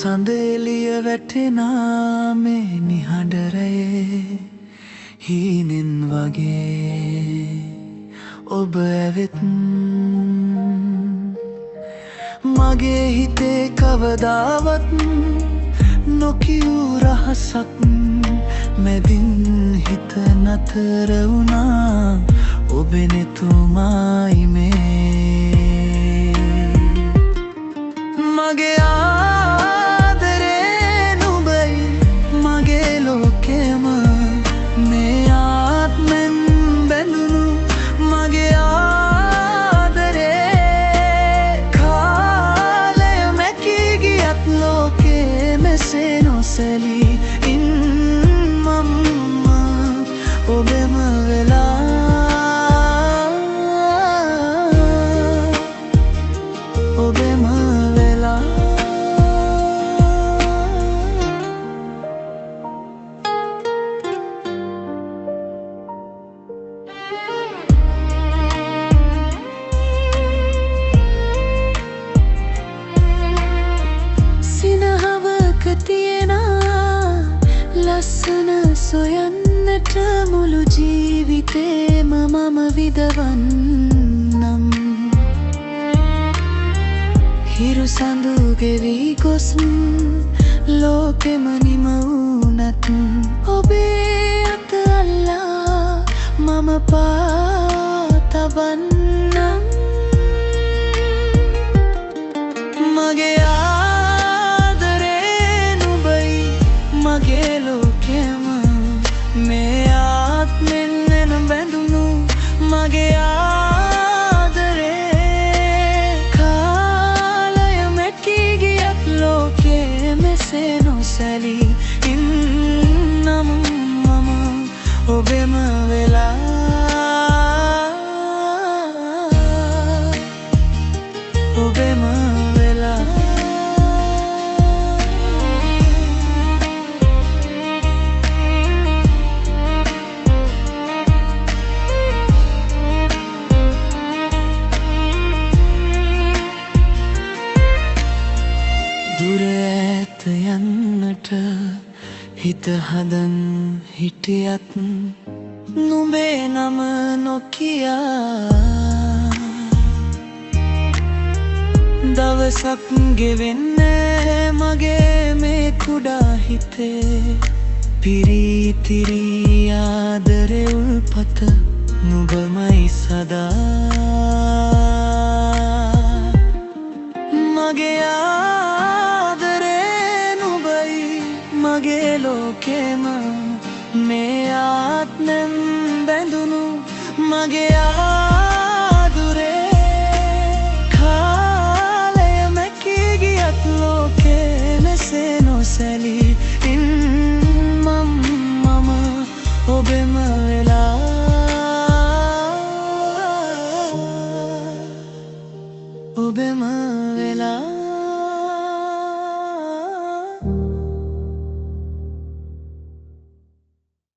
සඳ එළිය වැටෙනා මේ නිහඬ රැයේ හීනෙන් වගේ ඔබ ඇවෙත් මගේ හිතේ කවදාවත් නොකියූ රහසක් මැදින් හිත නතර වුණා ඔබේ නෙතුමායි මේ මගේ ආදරේ නුඹයි මගේ ලෝකෙම මේ ආත්මෙන් බැඳුණු මගේ ආදරේ කාලය මැකී ගියත් ලෝකේ මෙසේ නොසැලී ඔබෙම වෙලා ඔබෙම වෙලා සිනහවක තියෙනා ලස්සන සොයන්නට මුළු ජීවිතේම මම විදවන්නම් හිරු සඳු ගෙවී ගොස් ලෝකෙම නිම වුණත් ඔබේ අත අල්ලා මම පාතබන්නම් මගේ ආදරේ නුඹයි මගේ ලෝකෙම මේ ආත්මෙන් එන බැඳුණු මගේ ආදරේ කාලය මැකී ගියත් ලෝකේ මෙසේ නොසැලී ඉන්නම් මම ඔබෙම වෙලා ඔබෙම වෙලා දුර ඈත යන්නට හිත හදන් හිටියත් නුඹේ නම නොකියා දවසක් ගෙවෙන්නේ මගේ මේ කුඩා හිතේ පිරිතිරී ආදරේ උල්පත නුඹමයි සදා